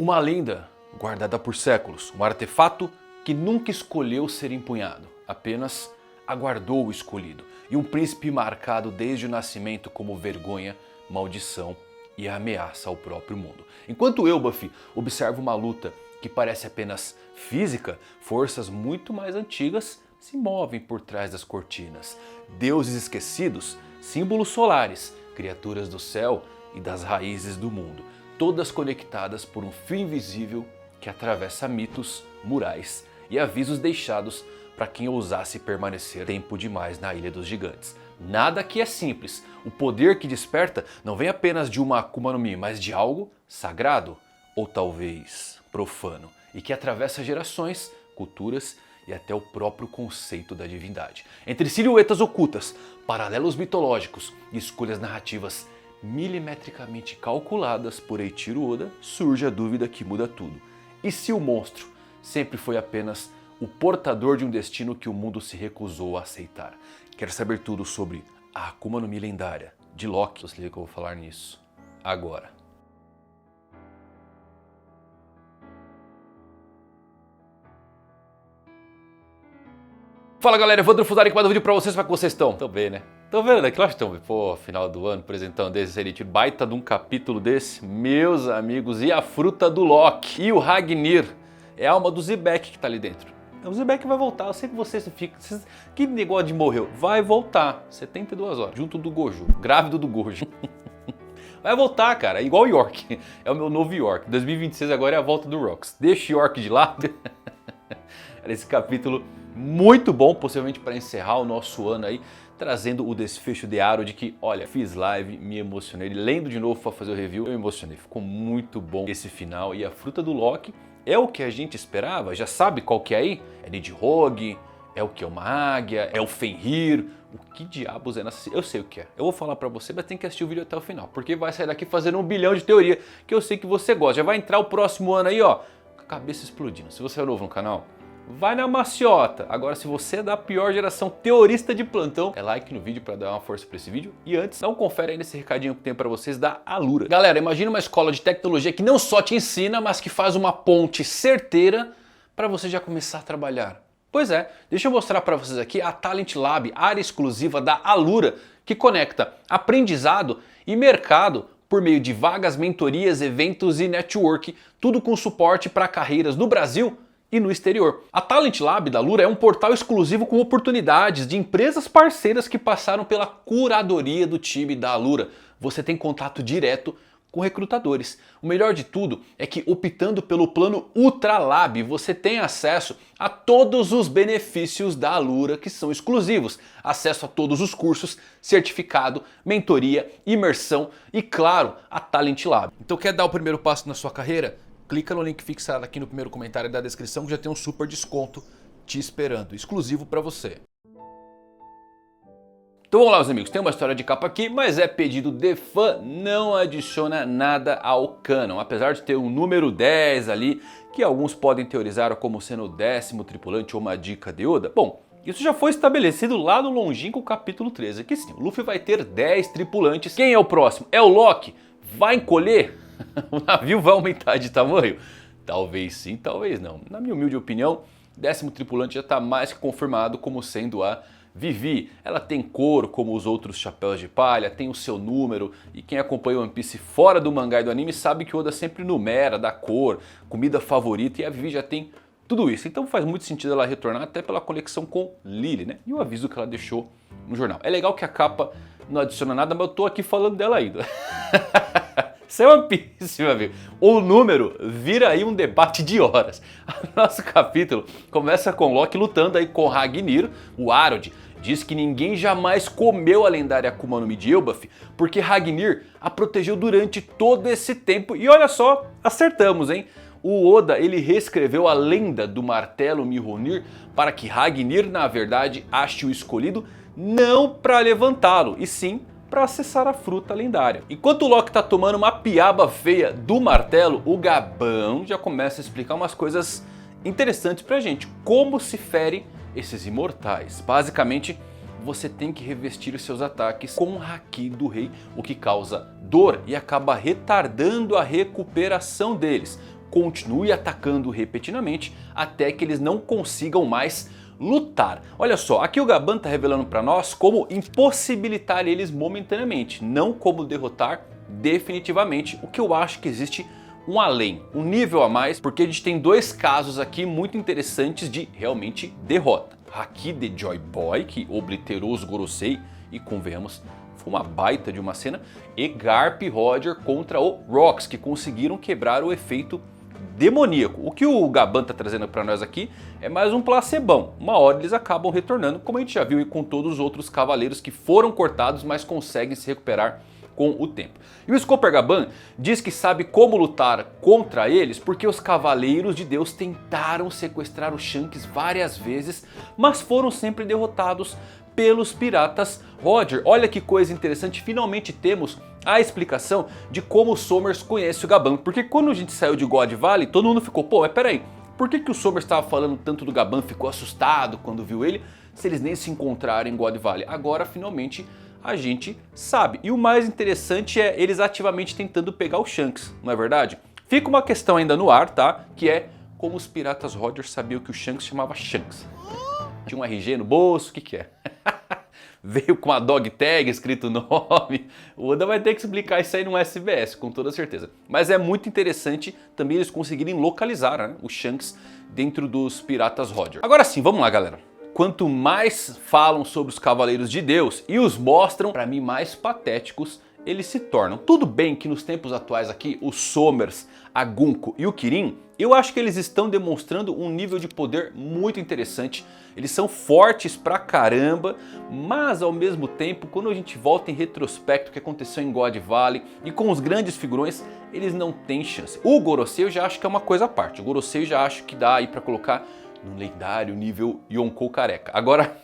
Uma lenda guardada por séculos, um artefato que nunca escolheu ser empunhado, apenas aguardou o escolhido. E um príncipe marcado desde o nascimento como vergonha, maldição e ameaça ao próprio mundo. Enquanto eu, Buffy, observo uma luta que parece apenas física, forças muito mais antigas se movem por trás das cortinas. Deuses esquecidos, símbolos solares, criaturas do céu e das raízes do mundo, todas conectadas por um fio invisível que atravessa mitos, murais e avisos deixados para quem ousasse permanecer tempo demais na Ilha dos Gigantes. Nada aqui é simples. O poder que desperta não vem apenas de uma Akuma no Mi, mas de algo sagrado ou talvez profano e que atravessa gerações, culturas e até o próprio conceito da divindade. Entre silhuetas ocultas, paralelos mitológicos e escolhas narrativas milimetricamente calculadas por Eiichiro Oda, surge a dúvida que muda tudo. E se o monstro sempre foi apenas o portador de um destino que o mundo se recusou a aceitar? Quer saber tudo sobre a Akuma no Mi lendária de Loki? Se liga que eu vou falar nisso agora. Fala galera, Evandro Fusari com mais um vídeo pra vocês, como é que vocês estão? Tão bem, né? Tão vendo, né? Que nós estamos, pô, final do ano, presentão desse, seria baita de um capítulo desse, meus amigos, e a fruta do Loki, e o Ragnir, é a alma do Zebek que tá ali dentro. O Zebek vai voltar, eu sei que vocês ficam, que negócio de morreu, vai voltar, 72 horas, junto do Gojo, grávido do Gojo. Vai voltar, cara, igual o York, é o meu novo York, 2026 agora é a volta do Rox, deixa o York de lado. Esse capítulo muito bom, possivelmente para encerrar o nosso ano aí, trazendo o desfecho de Aro de que, olha, fiz live, me emocionei, lendo de novo para fazer o review, eu me emocionei, ficou muito bom esse final. E a fruta do Loki é o que a gente esperava, já sabe qual que é aí? É Nidhogg, é o que? É uma águia, é o Fenrir, o que diabos é nessa... Eu sei o que é, eu vou falar pra você, mas tem que assistir o vídeo até o final, porque vai sair daqui fazendo 1 bilhão de teoria, que eu sei que você gosta. Já vai entrar o próximo ano aí, ó, com a cabeça explodindo. Se você é novo no canal, vai na maciota. Agora, se você é da pior geração teorista de plantão, é like no vídeo para dar uma força para esse vídeo. E antes, não confere aí nesse recadinho que tem para vocês da Alura. Galera, imagina uma escola de tecnologia que não só te ensina, mas que faz uma ponte certeira para você já começar a trabalhar. Pois é, deixa eu mostrar para vocês aqui a Talent Lab, área exclusiva da Alura, que conecta aprendizado e mercado por meio de vagas, mentorias, eventos e network, tudo com suporte para carreiras no Brasil e no exterior. A Talent Lab da Alura é um portal exclusivo com oportunidades de empresas parceiras que passaram pela curadoria do time da Alura. Você tem contato direto com recrutadores. O melhor de tudo é que, optando pelo plano Ultra Lab, você tem acesso a todos os benefícios da Alura que são exclusivos. Acesso a todos os cursos, certificado, mentoria, imersão e, claro, a Talent Lab. Então quer dar o primeiro passo na sua carreira? Clica no link fixado aqui no primeiro comentário da descrição que já tem um super desconto te esperando, exclusivo para você. Então vamos lá, meus amigos, tem uma história de capa aqui, mas é pedido de fã, não adiciona nada ao canon. Apesar de ter um número 10 ali, que alguns podem teorizar como sendo o 10º tripulante ou uma dica de Oda. Bom, isso já foi estabelecido lá no longínquo capítulo 13, que sim, o Luffy vai ter 10 tripulantes. Quem é o próximo? É o Loki? Vai encolher? O navio vai aumentar de tamanho? Talvez sim, talvez não. Na minha humilde opinião, 10º tripulante já está mais que confirmado como sendo a Vivi. Ela tem cor como os outros chapéus de palha, tem o seu número, e quem acompanha One Piece fora do mangá e do anime sabe que o Oda sempre numera, dá cor, comida favorita, e a Vivi já tem tudo isso. Então faz muito sentido ela retornar, até pela conexão com Lily, né? E o aviso que ela deixou no jornal. É legal que a capa não adiciona nada, mas eu tô aqui falando dela ainda. Isso é One Piece, meu amigo. O número vira aí um debate de horas. Nosso capítulo começa com Loki lutando aí com Ragnir. O Arod diz que ninguém jamais comeu a lendária Akuma no Mi de Elbaf, porque Ragnir a protegeu durante todo esse tempo. E olha só, acertamos, hein? O Oda, ele reescreveu a lenda do martelo Mjolnir para que Ragnir, na verdade, ache o escolhido não para levantá-lo, e sim para acessar a fruta lendária. Enquanto o Loki tá tomando uma piaba feia do martelo, o Gabão já começa a explicar umas coisas interessantes pra gente. Como se fere esses imortais. Basicamente, você tem que revestir os seus ataques com o Haki do Rei, o que causa dor e acaba retardando a recuperação deles. continue atacando repetidamente até que eles não consigam mais lutar. Olha só, aqui o Gaban está revelando para nós como impossibilitar eles momentaneamente, não como derrotar definitivamente, o que eu acho que existe um além, um nível a mais, porque a gente tem dois casos aqui muito interessantes de realmente derrota. Haki de Joy Boy, que obliterou os Gorosei e convenhamos, foi uma baita de uma cena, e Garp e Roger contra o Rox, que conseguiram quebrar o efeito demoníaco. O que o Gaban está trazendo para nós aqui é mais um placebão. Uma hora eles acabam retornando, como a gente já viu com todos os outros cavaleiros que foram cortados, mas conseguem se recuperar com o tempo. E o Scooper Gaban diz que sabe como lutar contra eles porque os Cavaleiros de Deus tentaram sequestrar o Shanks várias vezes, mas foram sempre derrotados pelos piratas Roger. Olha que coisa interessante, finalmente temos a explicação de como o Somers conhece o Gaban. Porque quando a gente saiu de God Valley, todo mundo ficou, pô, mas peraí, por que o Somers estava falando tanto do Gaban, ficou assustado quando viu ele, se eles nem se encontraram em God Valley? Agora, finalmente, a gente sabe. E o mais interessante é eles ativamente tentando pegar o Shanks, não é verdade? Fica uma questão ainda no ar, tá? Que é como os piratas Roger sabiam que o Shanks chamava Shanks. Tinha um RG no bolso, o que é? Veio com a dog tag escrito o nome. O Oda vai ter que explicar isso aí no SBS, com toda certeza. Mas é muito interessante também eles conseguirem localizar, né, o Shanks dentro dos piratas Roger. Agora sim, vamos lá, galera. Quanto mais falam sobre os Cavaleiros de Deus e os mostram, para mim, mais patéticos eles se tornam. Tudo bem que nos tempos atuais aqui, o Somers, a Gunko e o Kirin, eu acho que eles estão demonstrando um nível de poder muito interessante. Eles são fortes pra caramba, mas ao mesmo tempo, quando a gente volta em retrospecto o que aconteceu em God Valley e com os grandes figurões, eles não têm chance. O Gorosei eu já acho que é uma coisa à parte. O Gorosei eu já acho que dá aí pra colocar no lendário nível Yonkou careca. Agora,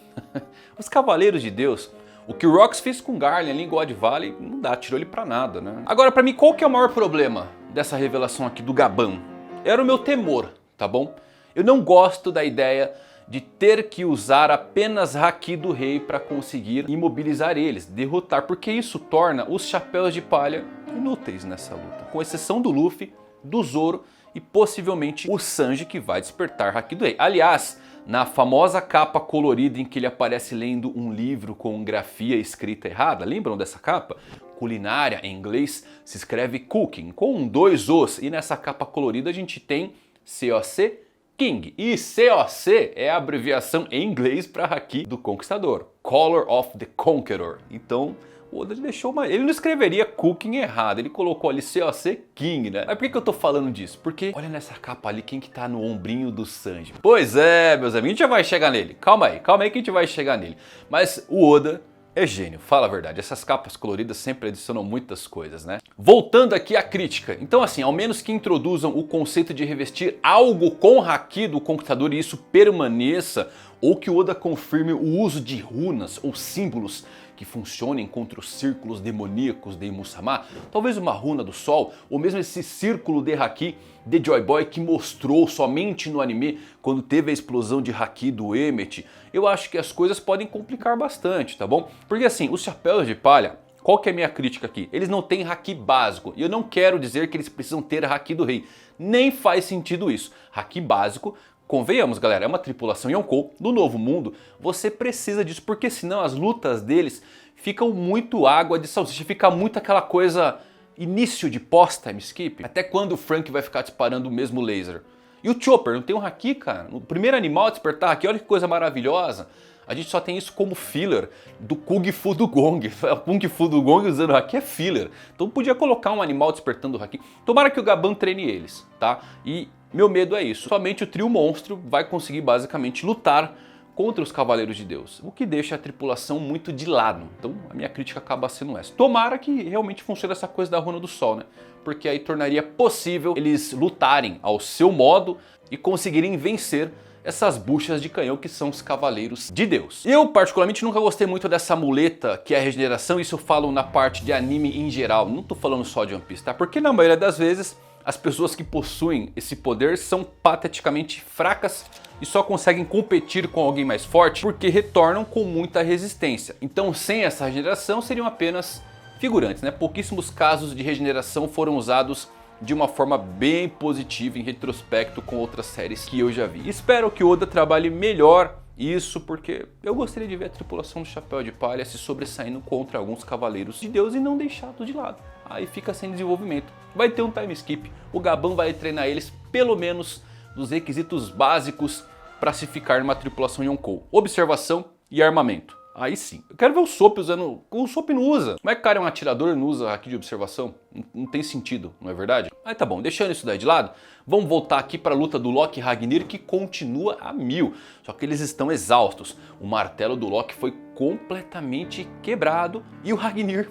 os Cavaleiros de Deus, o que o Rox fez com Garland ali em God Valley, não dá, tirou ele pra nada, né? Agora, pra mim, qual que é o maior problema dessa revelação aqui do Gaban? Era o meu temor, tá bom? Eu não gosto da ideia de ter que usar apenas Haki do Rei para conseguir imobilizar eles, derrotar, porque isso torna os Chapéus de Palha inúteis nessa luta, com exceção do Luffy, do Zoro e possivelmente o Sanji, que vai despertar Haki do Rei. Aliás, na famosa capa colorida em que ele aparece lendo um livro com grafia escrita errada, lembram dessa capa? Culinária em inglês se escreve cooking com 2 Os, e nessa capa colorida a gente tem COC King, e COC é a abreviação em inglês para Haki do Conquistador, Color of the Conqueror. Então o Oda deixou uma... ele não escreveria cooking errado, ele colocou ali COC King, né? Mas por que eu tô falando disso? Porque olha nessa capa ali quem que tá no ombrinho do Sanji. Pois é, meus amigos, a gente já vai chegar nele. Calma aí que a gente vai chegar nele. Mas o Oda é gênio, fala a verdade. Essas capas coloridas sempre adicionam muitas coisas, né? Voltando aqui à crítica. Então assim, ao menos que introduzam o conceito de revestir algo com Haki do Conquistador e isso permaneça, ou que o Oda confirme o uso de runas ou símbolos que funcionem contra os círculos demoníacos de Musama, talvez uma runa do sol, ou mesmo esse círculo de Haki de Joy Boy que mostrou somente no anime quando teve a explosão de Haki do Emmet. Eu acho que as coisas podem complicar bastante, tá bom? Porque assim, os Chapéus de Palha, qual que é a minha crítica aqui? Eles não têm Haki básico, e eu não quero dizer que eles precisam ter Haki do Rei, nem faz sentido isso. Haki básico, convenhamos galera, é uma tripulação Yonkou, no Novo Mundo você precisa disso, porque senão as lutas deles ficam muito água de salsicha, fica muito aquela coisa início de pós-time skip, até quando o Frank vai ficar disparando o mesmo laser. E o Chopper não tem um Haki, cara, o primeiro animal a despertar Haki, olha que coisa maravilhosa. A gente só tem isso como filler do Kung Fu do Gong. O Kung Fu do Gong usando Haki é filler. Então podia colocar um animal despertando Haki. Tomara que o Gaban treine eles, tá? E meu medo é isso. Somente o trio monstro vai conseguir basicamente lutar contra os Cavaleiros de Deus. O que deixa a tripulação muito de lado. Então a minha crítica acaba sendo essa. Tomara que realmente funcione essa coisa da Runa do Sol, né? Porque aí tornaria possível eles lutarem ao seu modo e conseguirem vencer essas buchas de canhão que são os Cavaleiros de Deus. Eu particularmente nunca gostei muito dessa muleta que é a regeneração, isso eu falo na parte de anime em geral, não tô falando só de One Piece, tá? Porque na maioria das vezes as pessoas que possuem esse poder são pateticamente fracas e só conseguem competir com alguém mais forte porque retornam com muita resistência. Então sem essa regeneração seriam apenas figurantes, né? Pouquíssimos casos de regeneração foram usados de uma forma bem positiva em retrospecto com outras séries que eu já vi. Espero que Oda trabalhe melhor isso, porque eu gostaria de ver a tripulação do Chapéu de Palha se sobressaindo contra alguns cavaleiros de Deus e não deixado de lado. Aí fica sem desenvolvimento. Vai ter um time skip, o Gabão vai treinar eles pelo menos nos requisitos básicos para se ficar numa tripulação Yonkou: observação e armamento. Aí sim. Eu quero ver o Sop usando... O Sop não usa. Como é que o cara é um atirador e não usa haki de observação? Não tem sentido, não é verdade? Mas tá bom, deixando isso daí de lado, vamos voltar aqui para a luta do Loki e Ragnir, que continua a 1000. Só que eles estão exaustos. O martelo do Loki foi completamente quebrado e o Ragnir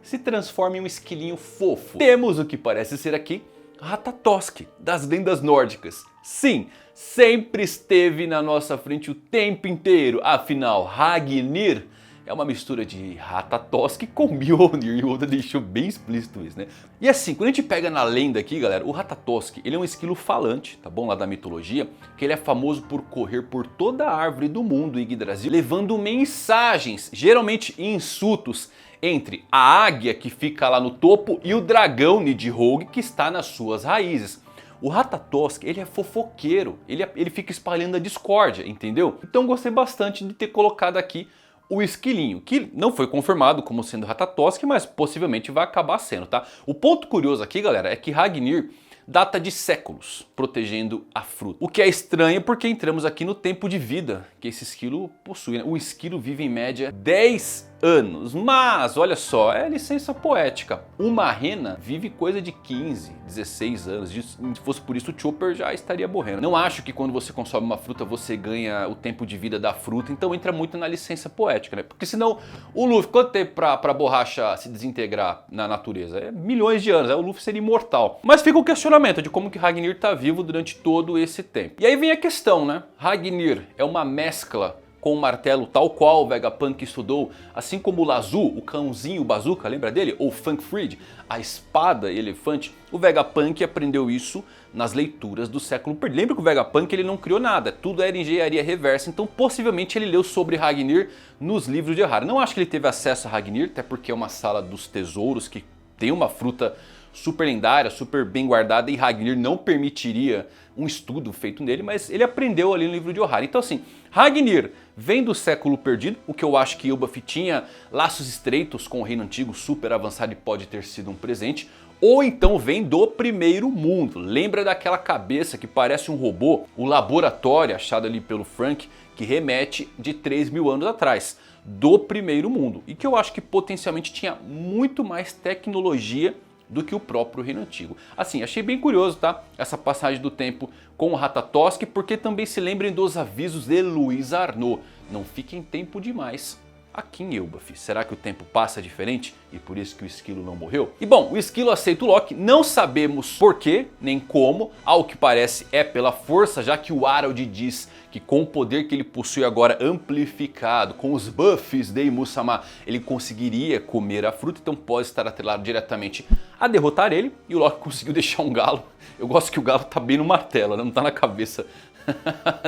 se transforma em um esquilinho fofo. Temos o que parece ser aqui Ratatosk, das lendas nórdicas. Sim, sempre esteve na nossa frente o tempo inteiro. Afinal, Ragnir é uma mistura de Ratatosk com Mjolnir, e o Oda deixou bem explícito isso, né? E assim, quando a gente pega na lenda aqui, galera, o Ratatosk, ele é um esquilo falante, tá bom? Lá da mitologia, que ele é famoso por correr por toda a árvore do mundo Yggdrasil, levando mensagens, geralmente insultos, entre a águia que fica lá no topo e o dragão Nidhogg que está nas suas raízes. O Ratatosk, ele é fofoqueiro, ele fica espalhando a discórdia, entendeu? Então gostei bastante de ter colocado aqui o esquilinho, que não foi confirmado como sendo Ratatosk, mas possivelmente vai acabar sendo, tá? O ponto curioso aqui, galera, é que Ragnir data de séculos protegendo a fruta. O que é estranho porque entramos aqui no tempo de vida que esse esquilo possui, né? O esquilo vive em média 10 anos, mas olha só, é licença poética. Uma rena vive coisa de 15, 16 anos. Se fosse por isso, o Chopper já estaria morrendo. Não acho que quando você consome uma fruta você ganha o tempo de vida da fruta, então entra muito na licença poética, né? Porque senão o Luffy, quanto tempo pra borracha se desintegrar na natureza? É milhões de anos, aí o Luffy seria imortal. Mas fica o questionamento de como que Ragnir tá vivo durante todo esse tempo. E aí vem a questão, né? Ragnir é uma mescla com o martelo tal qual o Vegapunk estudou, assim como o Lazu, o cãozinho Bazooka, lembra dele? Ou Funk Freed, a espada elefante. O Vegapunk aprendeu isso nas leituras do século perdido. Lembra que o Vegapunk ele não criou nada, tudo era engenharia reversa, então possivelmente ele leu sobre Ragnir nos livros de Ohara. Não acho que ele teve acesso a Ragnir, até porque é uma sala dos tesouros que tem uma fruta super lendária, super bem guardada, e Ragnir não permitiria um estudo feito nele, mas ele aprendeu ali no livro de Ohara. Então assim, Ragnir vem do século perdido, o que eu acho que Elbaf tinha laços estreitos com o reino antigo, super avançado, e pode ter sido um presente. Ou então vem do primeiro mundo. Lembra daquela cabeça que parece um robô? O laboratório achado ali pelo Frank, que remete de 3.000 anos atrás, do primeiro mundo. E que eu acho que potencialmente tinha muito mais tecnologia do que o próprio reino antigo. Assim, achei bem curioso, tá? Essa passagem do tempo com o Ratatosk, porque também se lembrem dos avisos de Luiz Arnaud. Não fiquem tempo demais aqui em Elbaf. Será que o tempo passa diferente e por isso que o esquilo não morreu? E bom, o esquilo aceita o Loki, não sabemos porquê nem como, ao que parece é pela força, já que o Harald diz que com o poder que ele possui agora amplificado, com os buffs de Imu-sama, ele conseguiria comer a fruta, então pode estar atrelado diretamente a derrotar ele, e o Loki conseguiu deixar um galo. Eu gosto que o galo tá bem no martelo, né? Não tá na cabeça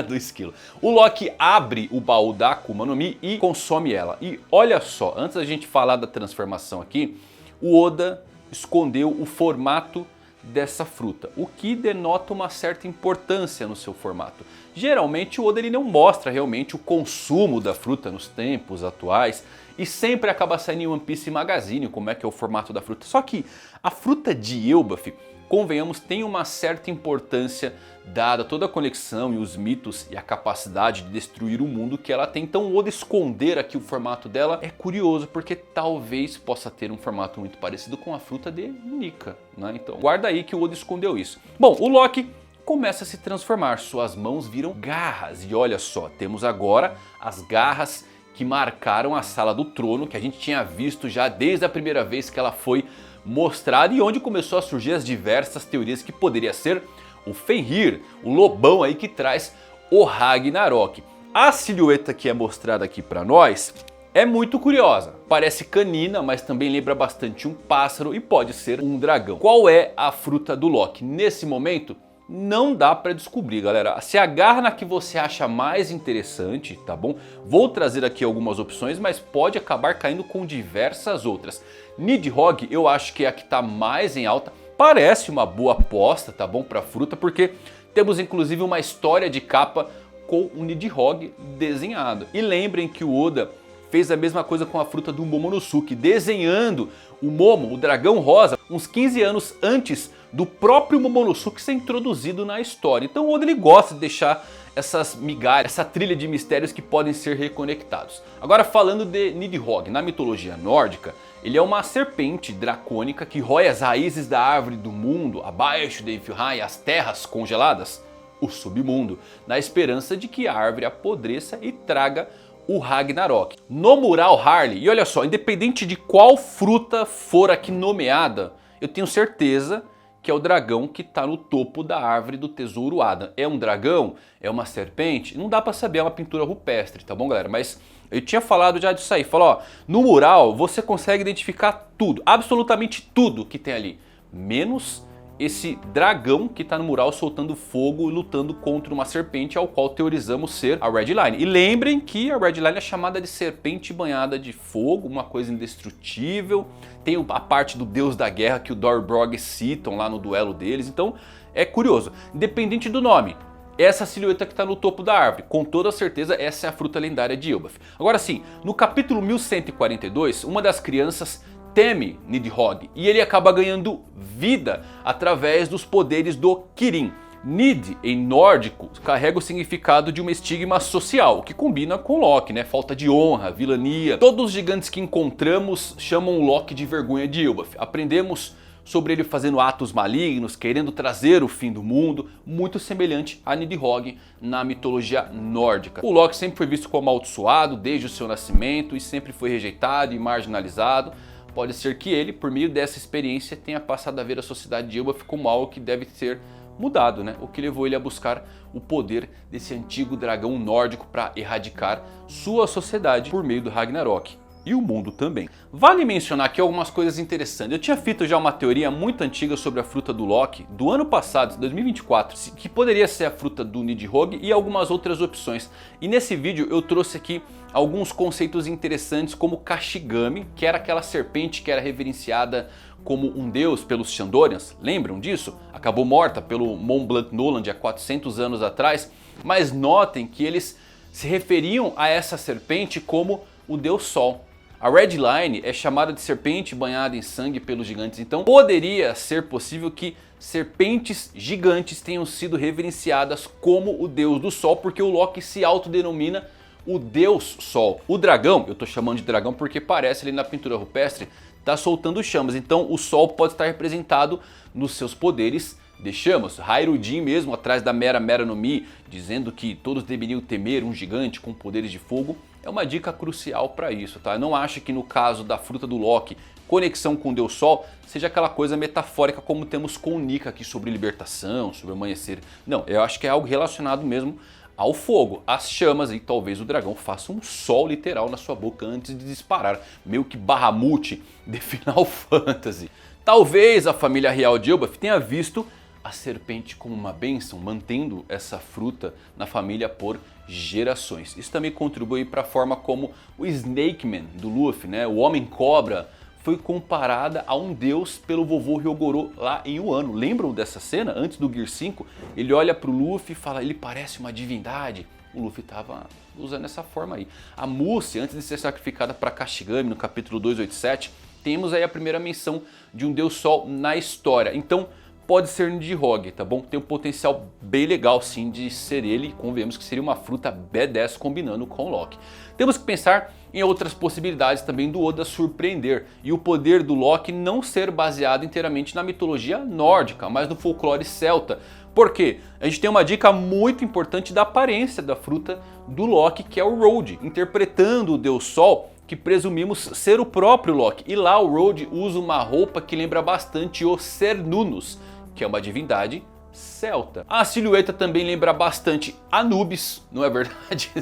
do esquilo. O Loki abre o baú da Akuma no Mi e consome ela. E olha só, antes da gente falar da transformação aqui, o Oda escondeu o formato dessa fruta, o que denota uma certa importância no seu formato. Geralmente o Oda ele não mostra realmente o consumo da fruta nos tempos atuais e sempre acaba saindo em One Piece Magazine como é que é o formato da fruta. Só que a fruta de Elbaf, convenhamos, tem uma certa importância dada toda a conexão e os mitos e a capacidade de destruir o mundo que ela tem. Então o Oda esconder aqui o formato dela é curioso, porque talvez possa ter um formato muito parecido com a fruta de Nika, né? Então guarda aí que o Oda escondeu isso. Bom, o Loki começa a se transformar, suas mãos viram garras e olha só, temos agora as garras que marcaram a Sala do Trono, que a gente tinha visto já desde a primeira vez que ela foi mostrada e onde começou a surgir as diversas teorias que poderia ser o Fenrir, o lobão aí que traz o Ragnarok. A silhueta que é mostrada aqui para nós é muito curiosa. Parece canina, mas também lembra bastante um pássaro e pode ser um dragão. Qual é a fruta do Loki? Nesse momento, não dá para descobrir, galera. Se agarra na que você acha mais interessante, tá bom? Vou trazer aqui algumas opções, mas pode acabar caindo com diversas outras. Nidhogg eu acho que é a que está mais em alta. parece uma boa aposta, tá bom, para fruta, porque temos inclusive uma história de capa com o Nidhogg desenhado. E lembrem que o Oda fez a mesma coisa com a fruta do Momonosuke, desenhando o Momo, o dragão rosa, uns 15 anos antes do próprio Momonosuke ser introduzido na história. Então o Oda ele gosta de deixar essas migalhas, essa trilha de mistérios que podem ser reconectados. Agora falando de Nidhogg, na mitologia nórdica, ele é uma serpente dracônica que rói as raízes da árvore do mundo, abaixo de Niflheim, as terras congeladas, o submundo, na esperança de que a árvore apodreça e traga o Ragnarok. No mural Harley, e olha só, independente de qual fruta for aqui nomeada, eu tenho certeza que é o dragão que está no topo da árvore do tesouro Adam. É um dragão? É uma serpente? Não dá para saber, é uma pintura rupestre, tá bom, galera? Mas eu tinha falado já disso aí. Falou, ó, no mural você consegue identificar tudo, absolutamente tudo que tem ali, menos esse dragão que está no mural soltando fogo e lutando contra uma serpente, ao qual teorizamos ser a Red Line. E lembrem que a Red Line é chamada de serpente banhada de fogo, uma coisa indestrutível. Tem a parte do deus da guerra que o Dorbrog citam lá no duelo deles, então é curioso. Independente do nome, essa silhueta que está no topo da árvore, com toda certeza essa é a fruta lendária de Elbaf. Agora sim, no capítulo 1142, uma das crianças teme Nidhogg e ele acaba ganhando vida através dos poderes do Kirin. Nid, em nórdico, carrega o significado de um estigma social, que combina com Loki, né? Falta de honra, vilania. Todos os gigantes que encontramos chamam o Loki de vergonha de Elbaf. Aprendemos sobre ele fazendo atos malignos, querendo trazer o fim do mundo, muito semelhante a Nidhogg na mitologia nórdica. O Loki sempre foi visto como amaldiçoado desde o seu nascimento e sempre foi rejeitado e marginalizado. Pode ser que ele, por meio dessa experiência, tenha passado a ver a sociedade de Elbaf como algo que deve ser mudado, né? O que levou ele a buscar o poder desse antigo dragão nórdico para erradicar sua sociedade por meio do Ragnarok. E o mundo também. Vale mencionar aqui algumas coisas interessantes. Eu tinha feito já uma teoria muito antiga sobre a fruta do Loki, do ano passado, 2024, que poderia ser a fruta do Nidhogg e algumas outras opções. E nesse vídeo eu trouxe aqui alguns conceitos interessantes como Kashigami, que era aquela serpente que era reverenciada como um deus pelos Shandorians. Lembram disso? Acabou morta pelo Mont Blanc Noland há 400 anos atrás. Mas notem que eles se referiam a essa serpente como o deus Sol. A Red Line é chamada de serpente banhada em sangue pelos gigantes, então poderia ser possível que serpentes gigantes tenham sido reverenciadas como o deus do sol, porque o Loki se autodenomina o deus sol. O dragão, eu estou chamando de dragão porque parece ali na pintura rupestre, está soltando chamas, então o sol pode estar representado nos seus poderes de chamas. Hairudin mesmo, atrás da Mera Mera no Mi, dizendo que todos deveriam temer um gigante com poderes de fogo, é uma dica crucial para isso, tá? Eu não acho que no caso da fruta do Loki, conexão com o Deus Sol, seja aquela coisa metafórica como temos com o Nika aqui sobre libertação, sobre amanhecer. Não, eu acho que é algo relacionado mesmo ao fogo, às chamas, e talvez o dragão faça um sol literal na sua boca antes de disparar, meio que Bahamut de Final Fantasy. Talvez a família real de Elbaf tenha visto a serpente como uma bênção, mantendo essa fruta na família por gerações. Isso também contribui para a forma como o Snake Man do Luffy, né, o Homem Cobra, foi comparada a um deus pelo vovô Hyogoro lá em Wano. Lembram dessa cena? Antes do Gear 5, ele olha para o Luffy e fala, ele parece uma divindade. O Luffy estava usando essa forma aí. A Mousse, antes de ser sacrificada para Kashigami no capítulo 287, temos aí a primeira menção de um deus sol na história. Então pode ser Nidhogg, tá bom? Tem um potencial bem legal sim de ser ele, convenhamos que seria uma fruta B10 combinando com o Loki. Temos que pensar em outras possibilidades também do Oda surpreender e o poder do Loki não ser baseado inteiramente na mitologia nórdica, mas no folclore celta. Por quê? A gente tem uma dica muito importante da aparência da fruta do Loki, que é o Road, interpretando o Deus Sol, que presumimos ser o próprio Loki. E lá o Road usa uma roupa que lembra bastante o Cernunnos, que é uma divindade celta. A silhueta também lembra bastante Anubis, não é verdade?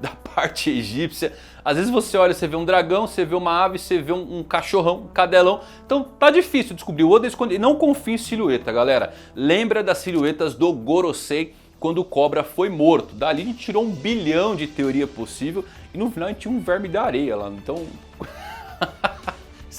Da parte egípcia. Às vezes você olha, você vê um dragão, você vê uma ave, você vê um cachorrão, um cadelão. Então tá difícil descobrir. O Oda esconde. Não confie em silhueta, galera. Lembra das silhuetas do Gorosei quando o cobra foi morto. Dali a gente tirou 1 bilhão de teoria possível e no final a gente tinha um verme da areia lá. Então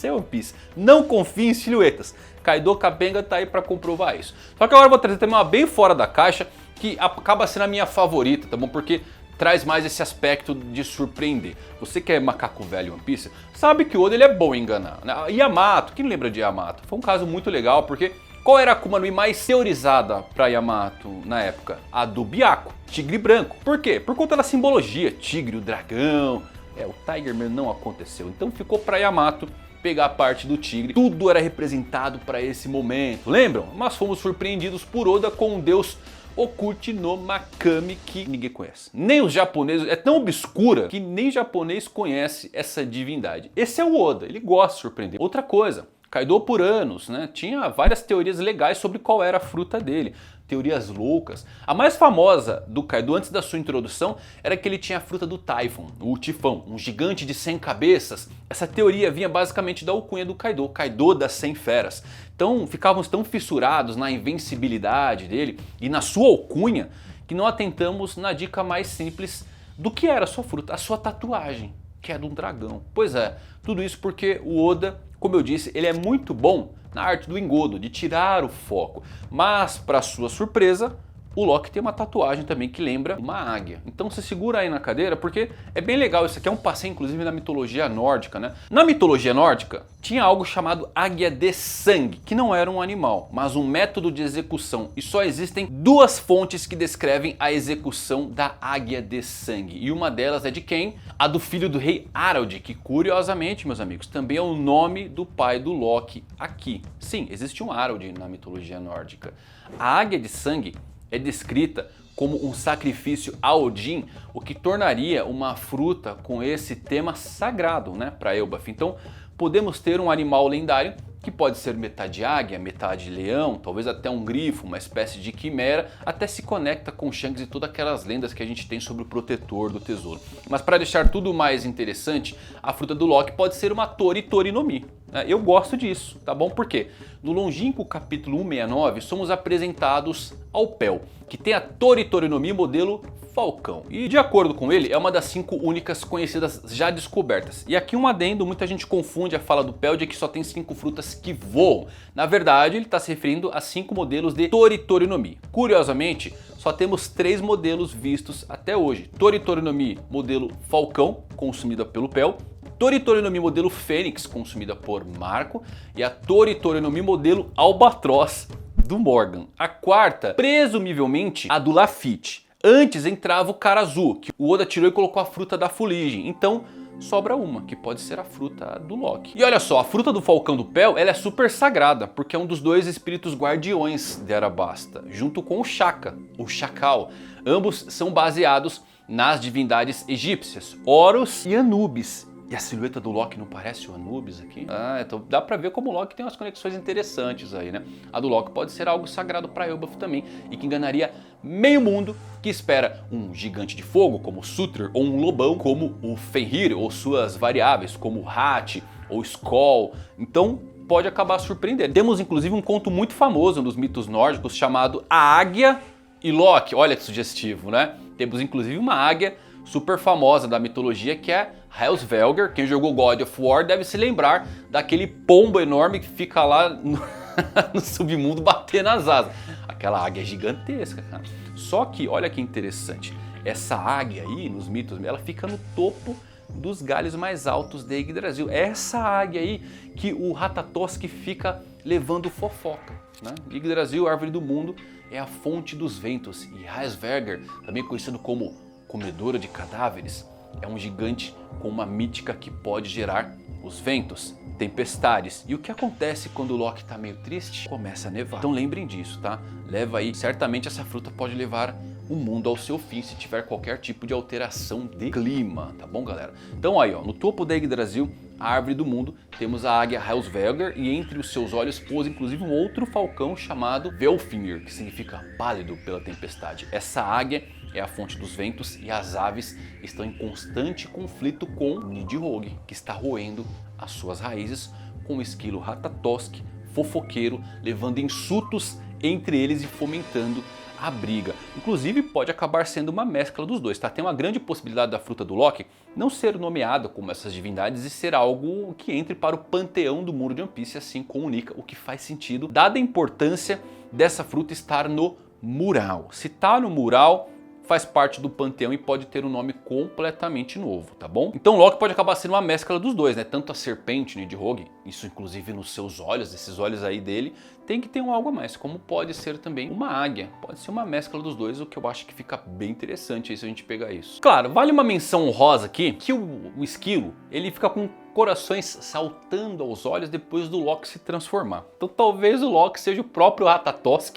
Isso é One Piece. Não confie em silhuetas. Kaido Capenga tá aí pra comprovar isso. Só que agora eu vou trazer também uma bem fora da caixa, que acaba sendo a minha favorita, tá bom? Porque traz mais esse aspecto de surpreender. Você que é macaco velho em One Piece, sabe que o Oda ele é bom em enganar, né? Yamato, quem lembra de Yamato? Foi um caso muito legal, porque qual era a Akuma no Mi mais teorizada pra Yamato na época? A do Byakuya, tigre branco. Por quê? Por conta da simbologia, tigre, o dragão. O Tiger Man não aconteceu, então ficou pra Yamato pegar a parte do tigre. Tudo era representado para esse momento, lembram? Mas fomos surpreendidos por Oda com um deus Okuchi no Makami que ninguém conhece. Nem os japoneses, é tão obscura que nem japonês conhece essa divindade. Esse é o Oda, ele gosta de surpreender. Outra coisa, Kaido por anos, né, tinha várias teorias legais sobre qual era a fruta dele. Teorias loucas. A mais famosa do Kaido antes da sua introdução era que ele tinha a fruta do Typhon, o Tifão, um gigante de 100 cabeças. Essa teoria vinha basicamente da alcunha do Kaido, Kaido das 100 feras. Então ficávamos tão fissurados na invencibilidade dele e na sua alcunha que não atentamos na dica mais simples do que era a sua fruta, a sua tatuagem, que é de um dragão. Pois é, tudo isso porque o Oda, como eu disse, ele é muito bom na arte do engodo, de tirar o foco. Mas, para sua surpresa, o Loki tem uma tatuagem também que lembra uma águia. Então se segura aí na cadeira porque é bem legal. Isso aqui é um passeio inclusive na mitologia nórdica, né? Na mitologia nórdica tinha algo chamado águia de sangue, que não era um animal, mas um método de execução. E só existem duas fontes que descrevem a execução da águia de sangue. E uma delas é de quem? A do filho do rei Harald, que curiosamente, meus amigos, também é o nome do pai do Loki aqui. Sim, existe um Harald na mitologia nórdica. A águia de sangue é descrita como um sacrifício a Odin, o que tornaria uma fruta com esse tema sagrado, né, para Elbaf. Então podemos ter um animal lendário que pode ser metade águia, metade leão, talvez até um grifo, uma espécie de quimera, até se conecta com Shanks e todas aquelas lendas que a gente tem sobre o protetor do tesouro. Mas para deixar tudo mais interessante, a fruta do Loki pode ser uma Tori Tori no Mi. Eu gosto disso, tá bom? Por quê? No longínquo capítulo 169 somos apresentados ao Pel, que tem a Tori Tori no Mi modelo Falcão. E de acordo com ele, é uma das 5 únicas conhecidas já descobertas. E aqui um adendo, muita gente confunde a fala do Pel de que só tem 5 frutas que voam. Na verdade, ele está se referindo a 5 modelos de Tori Tori no Mi. Curiosamente, só temos 3 modelos vistos até hoje. Tori Tori no Mi modelo Falcão, consumida pelo Pel. Tori Tori no Mi modelo Fênix, consumida por Marco. E a Tori Tori no Mi modelo Albatroz, do Morgan. A quarta, presumivelmente, a do Lafitte. Antes entrava o cara azul, que o Oda tirou e colocou a fruta da fuligem. Então sobra uma, que pode ser a fruta do Loki. E olha só, a fruta do Falcão do Pel, ela é super sagrada, porque é um dos 2 espíritos guardiões de Arabasta, junto com o Shaka, o Chacal. Ambos são baseados nas divindades egípcias, Horus e Anubis. E a silhueta do Loki não parece o Anubis aqui? Então dá pra ver como o Loki tem umas conexões interessantes aí, né? A do Loki pode ser algo sagrado pra Elbaf também e que enganaria meio mundo que espera um gigante de fogo como o Surtur ou um lobão como o Fenrir ou suas variáveis como o Hat ou Skoll. Então pode acabar surpreendendo. Temos inclusive um conto muito famoso nos mitos nórdicos chamado A Águia e Loki. Olha que sugestivo, né? Temos inclusive uma águia super famosa da mitologia que é Hellsvelgr. Quem jogou God of War deve se lembrar daquele pombo enorme que fica lá no submundo batendo as asas. Aquela águia gigantesca, cara. Só que olha que interessante, essa águia aí nos mitos, ela fica no topo dos galhos mais altos de Yggdrasil. É essa águia aí que o Ratatosk fica levando fofoca, né? Yggdrasil, árvore do mundo, é a fonte dos ventos. E Hellsvelgr, também conhecido como comedora de cadáveres, é um gigante com uma mítica que pode gerar os ventos, tempestades. E o que acontece quando o Loki tá meio triste? Começa a nevar. Então lembrem disso, tá? Leva aí, certamente essa fruta pode levar o mundo ao seu fim se tiver qualquer tipo de alteração de clima, tá bom, galera? Então aí, ó, no topo da Yggdrasil, a árvore do mundo, temos a águia Hellsvelgr e entre os seus olhos pousa inclusive um outro falcão chamado Velfingr, que significa pálido pela tempestade. Essa águia é a fonte dos ventos e as aves estão em constante conflito com Nidhogg, que está roendo as suas raízes com o esquilo Ratatosk, fofoqueiro, levando insultos entre eles e fomentando a briga. Inclusive pode acabar sendo uma mescla dos dois, tá? Tem uma grande possibilidade da fruta do Loki não ser nomeada como essas divindades e ser algo que entre para o panteão do mundo de One Piece, assim como o Nika, o que faz sentido, dada a importância dessa fruta estar no mural. Se tá no mural, faz parte do panteão e pode ter um nome completamente novo, tá bom? Então Loki pode acabar sendo uma mescla dos dois, né? Tanto a serpente, Nidhogg, isso inclusive nos seus olhos, esses olhos aí dele, tem que ter um algo a mais, como pode ser também uma águia. Pode ser uma mescla dos dois, o que eu acho que fica bem interessante aí se a gente pegar isso. Claro, vale uma menção honrosa aqui, que o esquilo, ele fica com corações saltando aos olhos depois do Loki se transformar. Então talvez o Loki seja o próprio Ratatosk.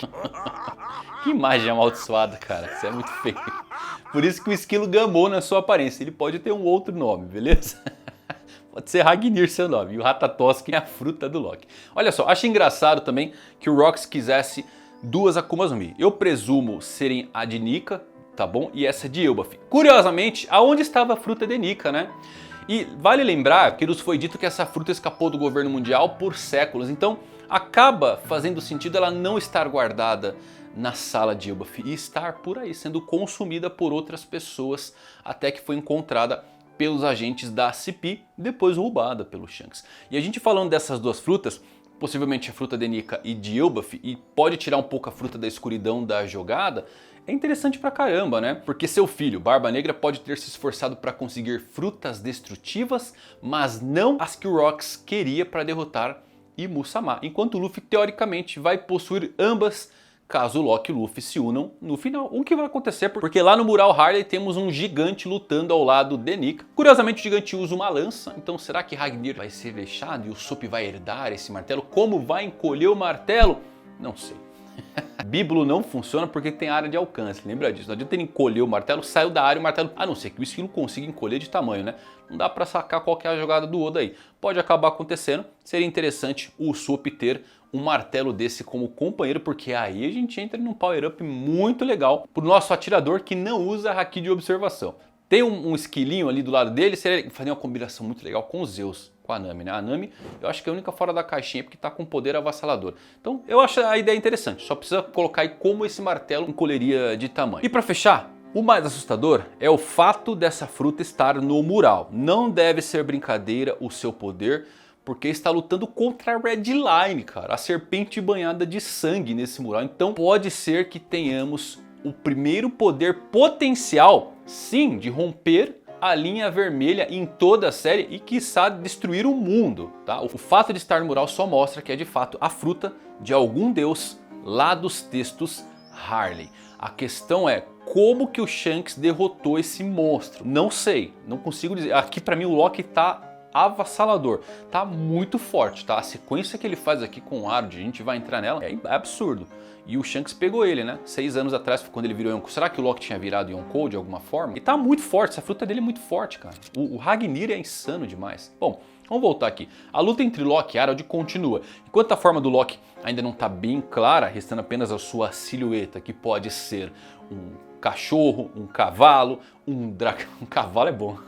Que imagem amaldiçoada, cara. Isso é muito feio. Por isso que o esquilo gamou na sua aparência. Ele pode ter um outro nome, beleza? Pode ser Ragnir seu nome. E o Ratatosk é a fruta do Loki. Olha só, acho engraçado também que o Rox quisesse duas Akumas no Mi. Eu presumo serem a de Nika, tá bom? E essa de Elbaf. Curiosamente, aonde estava a fruta de Nika, né? E vale lembrar que nos foi dito que essa fruta escapou do governo mundial por séculos. Então acaba fazendo sentido ela não estar guardada na sala de Elbaf e estar por aí sendo consumida por outras pessoas até que foi encontrada pelos agentes da CP, depois roubada pelo Shanks. E a gente falando dessas duas frutas, possivelmente a fruta de Nika e de Elbaf, e pode tirar um pouco a fruta da escuridão da jogada, é interessante pra caramba, né? Porque seu filho, Barba Negra, pode ter se esforçado para conseguir frutas destrutivas, mas não as que o Rox queria para derrotar Imu-sama, enquanto o Luffy teoricamente vai possuir ambas caso o Loki e o Luffy se unam no final. O que vai acontecer, porque lá no mural Harley temos um gigante lutando ao lado de Nika. Curiosamente o gigante usa uma lança, então será que Ragnir vai ser vexado e o Sop vai herdar esse martelo? Como vai encolher o martelo? Não sei. Bíbulo não funciona porque tem área de alcance, lembra disso? Não adianta ele encolher o martelo, saiu da área o martelo, a não ser que o esquilo consiga encolher de tamanho, né? Não dá pra sacar qual que é a jogada do Oda aí. Pode acabar acontecendo, seria interessante o Usopp ter um martelo desse como companheiro, porque aí a gente entra num power-up muito legal pro nosso atirador que não usa haki de observação. Tem um esquilinho ali do lado dele, seria fazer uma combinação muito legal com o Zeus, com a Nami, né? A Nami, eu acho que é a única fora da caixinha porque tá com poder avassalador. Então eu acho a ideia interessante, só precisa colocar aí como esse martelo encolheria de tamanho. E para fechar, o mais assustador é o fato dessa fruta estar no mural. Não deve ser brincadeira o seu poder, porque está lutando contra a Redline, cara. A serpente banhada de sangue nesse mural. Então pode ser que tenhamos o primeiro poder potencial, sim, de romper a linha vermelha em toda a série e quiçá destruir o mundo, tá? O fato de estar no mural só mostra que é de fato a fruta de algum deus lá dos textos Harley. A questão é como que o Shanks derrotou esse monstro? Não sei, não consigo dizer. Aqui pra mim o Loki tá avassalador, tá muito forte, tá? A sequência que ele faz aqui com o Arlong, a gente vai entrar nela, é absurdo. E o Shanks pegou ele, né? 6 anos atrás, quando ele virou Yonkou. Será que o Loki tinha virado Yonkou de alguma forma? E tá muito forte, essa fruta dele é muito forte, cara. O Ragnir é insano demais. Bom, vamos voltar aqui. A luta entre Loki e Arlong continua. Enquanto a forma do Loki ainda não tá bem clara, restando apenas a sua silhueta, que pode ser um cachorro, um cavalo, um dragão. Um cavalo é bom.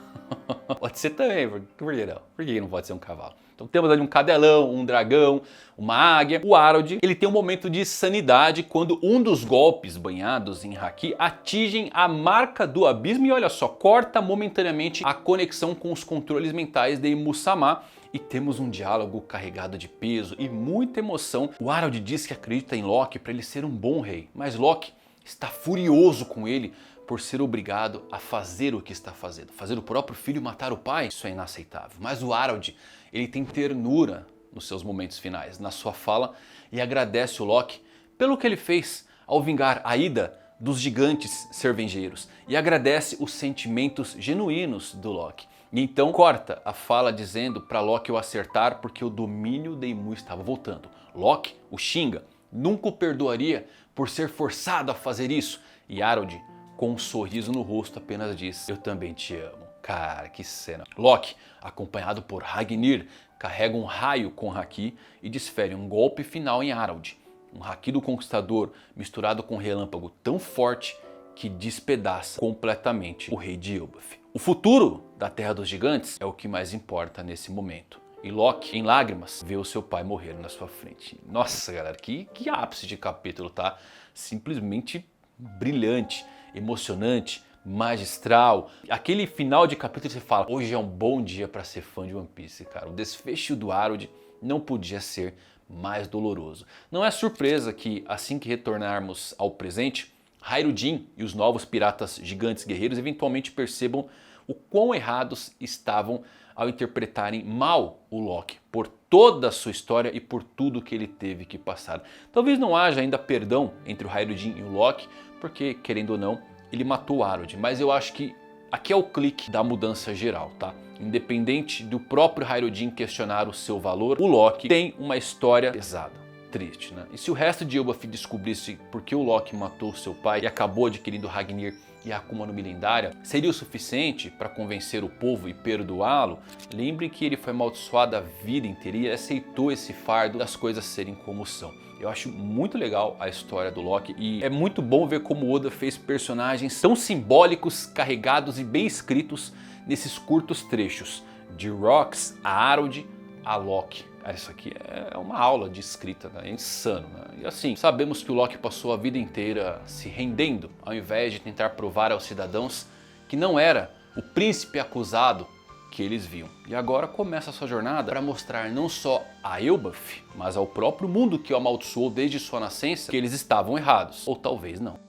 Pode ser também, por que não? Por que não pode ser um cavalo? Então temos ali um cadelão, um dragão, uma águia. O Arlong, ele tem um momento de sanidade quando um dos golpes banhados em haki atingem a marca do abismo e olha só, corta momentaneamente a conexão com os controles mentais de Imu-sama. E temos um diálogo carregado de peso e muita emoção. O Arlong diz que acredita em Loki para ele ser um bom rei, mas Loki está furioso com ele por ser obrigado a fazer o que está fazendo. Fazer o próprio filho matar o pai, isso é inaceitável. Mas o Arlong, ele tem ternura nos seus momentos finais, na sua fala, e agradece o Loki pelo que ele fez ao vingar a ida dos gigantes cervejeiros. E agradece os sentimentos genuínos do Loki. E então corta a fala dizendo para Loki o acertar porque o domínio de Imu estava voltando. Loki o xinga, nunca o perdoaria por ser forçado a fazer isso. E Arlong, com um sorriso no rosto, apenas diz: eu também te amo. Cara, que cena. Loki, acompanhado por Ragnir, carrega um raio com haki e desfere um golpe final em Arlong. Um haki do Conquistador misturado com relâmpago tão forte que despedaça completamente o rei de Elbaf. O futuro da Terra dos Gigantes é o que mais importa nesse momento. E Loki, em lágrimas, vê o seu pai morrer na sua frente. Nossa, galera, que ápice de capítulo, tá? Simplesmente brilhante, emocionante, magistral. Aquele final de capítulo você fala, hoje é um bom dia para ser fã de One Piece, cara. O desfecho do Arlong não podia ser mais doloroso. Não é surpresa que assim que retornarmos ao presente, Hyruujin e os novos piratas gigantes guerreiros eventualmente percebam o quão errados estavam ao interpretarem mal o Loki por toda a sua história e por tudo que ele teve que passar. Talvez não haja ainda perdão entre o Hyruujin e o Loki, porque, querendo ou não, ele matou o Arlong, mas eu acho que aqui é o clique da mudança geral, tá? Independente do próprio Hyruujin questionar o seu valor, o Loki tem uma história pesada. Triste, né? E se o resto de Elbaf descobrisse por que o Loki matou seu pai e acabou adquirindo Ragnir e a Akuma no Mi lendária, seria o suficiente para convencer o povo e perdoá-lo? Lembre que ele foi amaldiçoado a vida inteira e aceitou esse fardo das coisas serem como são. Eu acho muito legal a história do Loki e é muito bom ver como Oda fez personagens tão simbólicos, carregados e bem escritos nesses curtos trechos. De Rocks a Harold a Loki. Isso aqui é uma aula de escrita, né? É insano, né? E assim, sabemos que o Loki passou a vida inteira se rendendo, ao invés de tentar provar aos cidadãos que não era o príncipe acusado que eles viam. E agora começa a sua jornada para mostrar não só a Elbaf, mas ao próprio mundo que o amaldiçoou desde sua nascença, que eles estavam errados. Ou talvez não.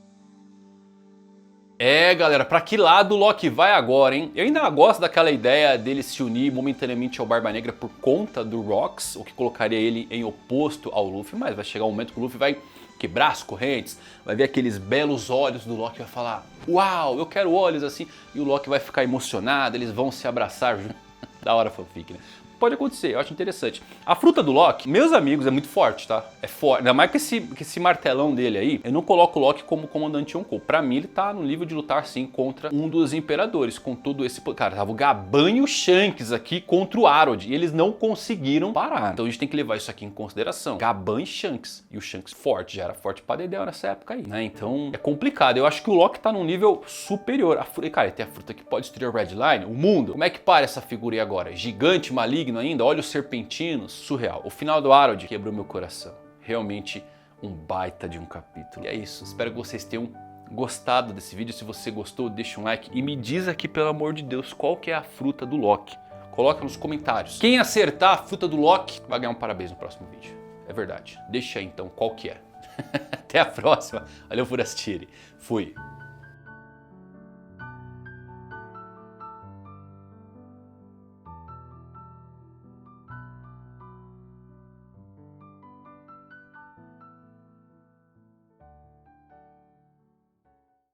É, galera, pra que lado o Loki vai agora, hein? Eu ainda gosto daquela ideia dele se unir momentaneamente ao Barba Negra por conta do Rocks, o que colocaria ele em oposto ao Luffy, mas vai chegar um momento que o Luffy vai quebrar as correntes, vai ver aqueles belos olhos do Loki e vai falar, uau, eu quero olhos assim, e o Loki vai ficar emocionado, eles vão se abraçar junto. Da hora fanfic, né? Pode acontecer, eu acho interessante. A fruta do Loki, meus amigos, é muito forte, tá? É forte. Ainda mais que esse martelão dele aí, eu não coloco o Loki como comandante Yonkou. Pra mim, ele tá no nível de lutar, sim, contra um dos imperadores. Com todo esse... Cara, tava o Gaban e o Shanks aqui contra o Arlong. E eles não conseguiram parar. Então a gente tem que levar isso aqui em consideração. Gaban e Shanks. E o Shanks forte, já era forte pra Dedéu nessa época aí, né? Então é complicado. Eu acho que o Loki tá num nível superior. Cara, tem a fruta que pode destruir a Red Line, o mundo. Como é que para essa figura aí agora? Gigante, maligno ainda, olhos serpentinos, surreal. O final do Arlong quebrou meu coração. Realmente um baita de um capítulo. E é isso, espero que vocês tenham gostado desse vídeo. Se você gostou, deixa um like e me diz aqui, pelo amor de Deus, qual que é a fruta do Loki. Coloca nos comentários. Quem acertar a fruta do Loki vai ganhar um parabéns no próximo vídeo. É verdade. Deixa aí então qual que é. Até a próxima. Valeu por assistirem. Fui.